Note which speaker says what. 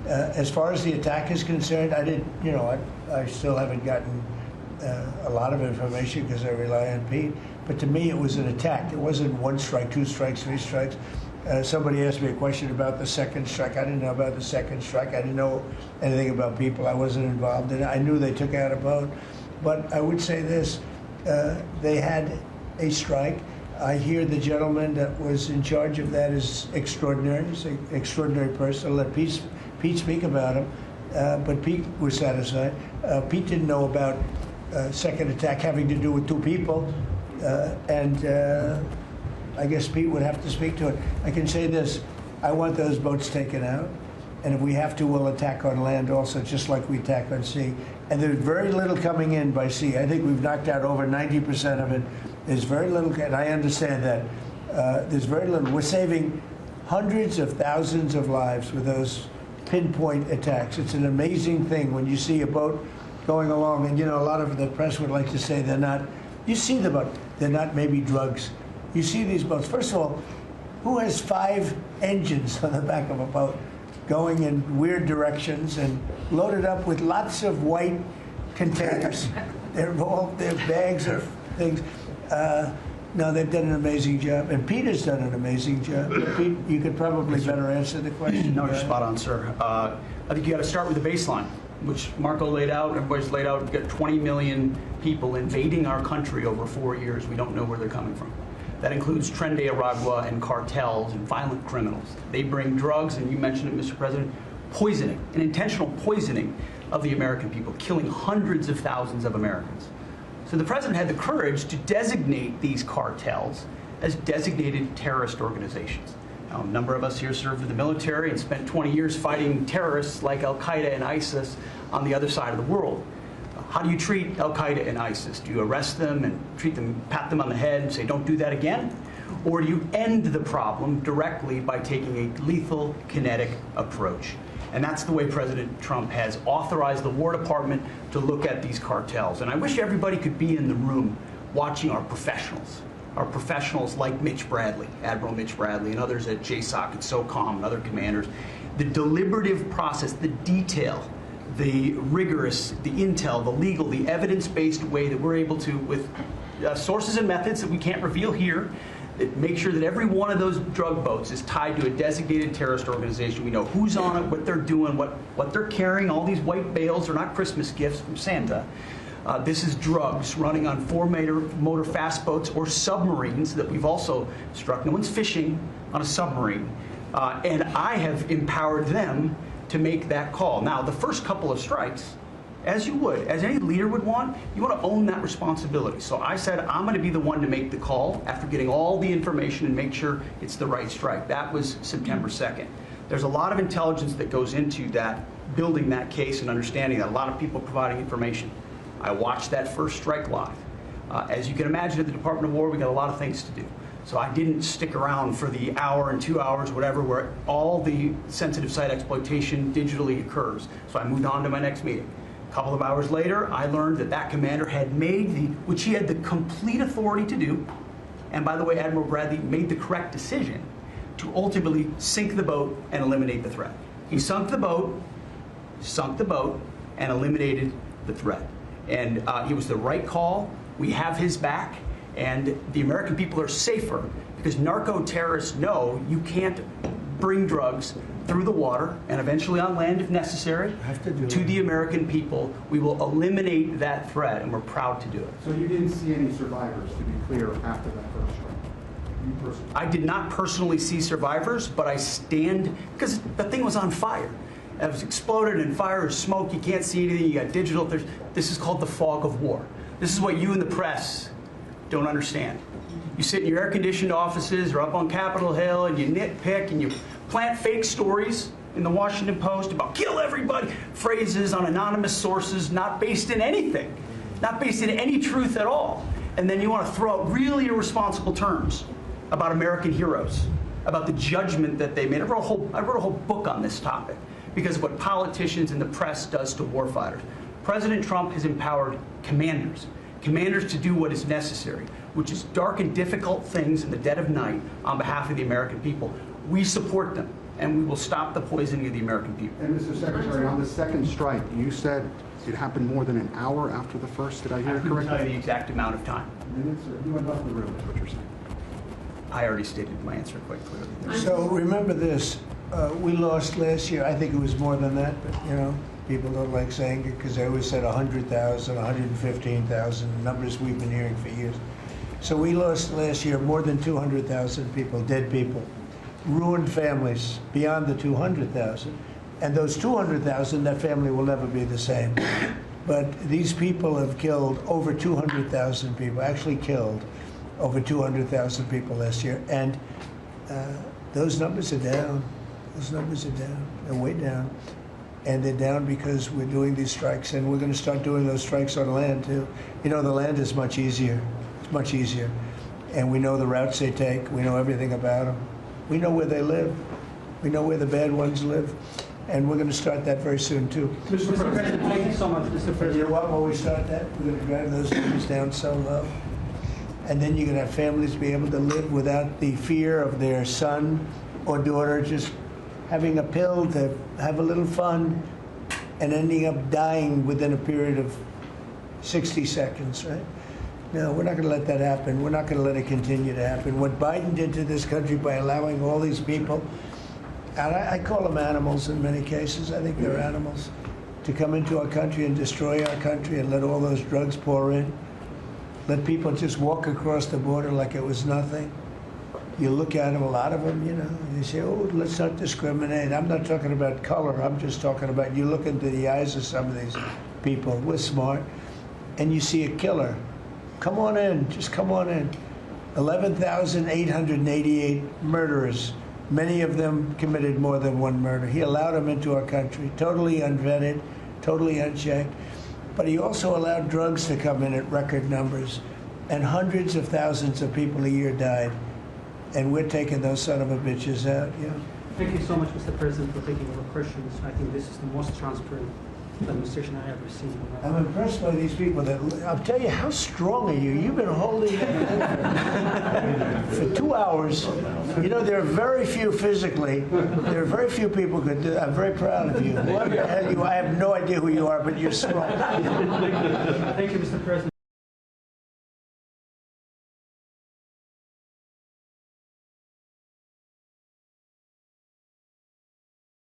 Speaker 1: As far as the attack is concerned, I still haven't gotten a lot of information because I rely on Pete. But to me, it was an attack. It wasn't one strike, two strikes, three strikes. Somebody asked me a question about the second strike. I didn't know about the second strike. I didn't know anything about people. I wasn't involved in it. I knew they took out a boat. But I would say this, they had a strike. I hear the gentleman that was in charge of that is extraordinary. He's an extraordinary person. I'll let Pete speak about him. But Pete was satisfied. Pete didn't know about second attack having to do with two people. I guess Pete would have to speak to it. I can say this. I want those boats taken out. And if we have to, we'll attack on land also, just like we attack on sea. And there's very little coming in by sea. I think we've knocked out over 90% of it. There's very little, and I understand that. There's very little. We're saving hundreds of thousands of lives with those pinpoint attacks. It's an amazing thing when you see a boat going along, and a lot of the press would like to say they're not. You see the boat. They're not maybe drugs. You see these boats. First of all, who has 5 engines on the back of a boat going in weird directions and loaded up with lots of white containers? They're bags of things. No, they've done an amazing job, and Pete has done an amazing job. Pete, you could probably better answer the question.
Speaker 2: No, you're spot on, sir. I think you got to start with the baseline, which Marco laid out, everybody's laid out. We've got 20 million people invading our country over 4 years. We don't know where they're coming from. That includes Tren de Aragua and cartels and violent criminals. They bring drugs, and you mentioned it, Mr. President, poisoning, an intentional poisoning of the American people, killing hundreds of thousands of Americans. So the president had the courage to designate these cartels as designated terrorist organizations. Now, a number of us here served in the military and spent 20 years fighting terrorists like Al-Qaeda and ISIS on the other side of the world. How do you treat Al-Qaeda and ISIS? Do you arrest them and treat them, pat them on the head and say, don't do that again? Or do you end the problem directly by taking a lethal, kinetic approach? And that's the way President Trump has authorized the War Department to look at these cartels. And I wish everybody could be in the room watching our professionals like Mitch Bradley, Admiral Mitch Bradley, and others at JSOC and SOCOM and other commanders. The deliberative process, the detail, the rigorous, the intel, the legal, the evidence-based way that we're able to, with sources and methods that we can't reveal here, make sure that every one of those drug boats is tied to a designated terrorist organization. We know who's on it, what they're doing, what they're carrying. All these white bales are not Christmas gifts from Santa. This is drugs running on 4-motor fast boats or submarines that we've also struck. No one's fishing on a submarine. And I have empowered them to make that call. Now, the first couple of strikes, as you would, as any leader would want, you want to own that responsibility. So I said, I'm going to be the one to make the call after getting all the information and make sure it's the right strike. That was September 2nd. There's a lot of intelligence that goes into that, building that case and understanding that, a lot of people providing information. I watched that first strike live. As you can imagine, at the Department of War, we got a lot of things to do. So I didn't stick around for the hour and 2 hours, whatever, where all the sensitive site exploitation digitally occurs. So I moved on to my next meeting. A couple of hours later, I learned that that commander had made which he had the complete authority to do, and by the way, Admiral Bradley made the correct decision to ultimately sink the boat and eliminate the threat. He sunk the boat, and eliminated the threat. And it was the right call. We have his back. And the American people are safer because narco-terrorists know you can't bring drugs through the water and eventually on land if necessary to the American people. We will eliminate that threat, and we're proud to do it.
Speaker 3: So you didn't see any survivors, to be clear, after that first strike? You personally?
Speaker 2: I did not personally see survivors, but I stand, because the thing was on fire. It was exploded and fire or smoke. You can't see anything. You got digital. This is called the fog of war. This is what you in the press don't understand. You sit in your air-conditioned offices or up on Capitol Hill and you nitpick and you plant fake stories in the Washington Post about kill everybody, phrases on anonymous sources not based in anything, not based in any truth at all. And then you want to throw out really irresponsible terms about American heroes, about the judgment that they made. I wrote a whole book on this topic because of what politicians and the press does to warfighters. President Trump has empowered commanders to do what is necessary, which is dark and difficult things in the dead of night on behalf of the American people. We support them, and we will stop the poisoning of the American people.
Speaker 3: And Mr. Secretary, on the second strike, you said it happened more than an hour after the first. Did I hear
Speaker 2: I
Speaker 3: it
Speaker 2: couldn't tell you
Speaker 3: correctly?
Speaker 2: the exact amount of time.
Speaker 3: Minutes, or you went off the room, is what you're saying.
Speaker 2: I already stated my answer quite clearly.
Speaker 1: So remember this, we lost last year, I think it was more than that, but you know, people don't like saying it because they always said 100,000, 115,000, numbers we've been hearing for years. So we lost last year more than 200,000 people, dead people, ruined families beyond the 200,000. And those 200,000, that family will never be the same. But these people have killed over 200,000 people, actually killed over 200,000 people last year. And those numbers are down. Those numbers are down. They're way down. And they're down because we're doing these strikes, and we're going to start doing those strikes on land too. You know, the land is much easier. It's much easier. And we know the routes they take. We know everything about them. We know where they live. We know where the bad ones live. And we're going to start that very soon too.
Speaker 4: Mr. President, thank you so much, Mr.
Speaker 1: You
Speaker 4: President.
Speaker 1: know what, when we start that, we're going to drive those numbers down so low. And then you're going to have families be able to live without the fear of their son or daughter just having a pill to have a little fun and ending up dying within a period of 60 seconds, right? No, we're not going to let that happen. We're not going to let it continue to happen. What Biden did to this country by allowing all these people, and I call them animals in many cases, I think they're animals, to come into our country and destroy our country and let all those drugs pour in. Let people just walk across the border like it was nothing. You look at them, a lot of them, you know, you say, oh, let's not discriminate. I'm not talking about color. I'm just talking about you look into the eyes of some of these people. We're smart. And you see a killer. Come on in. Just come on in. 11,888 murderers. Many of them committed more than one murder. He allowed them into our country, totally unvetted, totally unchecked. But he also allowed drugs to come in at record numbers. And hundreds of thousands of people a year died. And we're taking those son of a bitches out, yeah.
Speaker 4: Thank you so much, Mr. President, for taking our questions. I think this is the most transparent administration I have seen.
Speaker 1: I'm impressed by these people. I'll tell you, how strong are you? You've been holding it for 2 hours. You know, there are very few physically. There are very few people who could do. I'm very proud of you. Whoever the hell you are, I have no idea who you are, but you're strong.
Speaker 4: Thank you, Mr. President.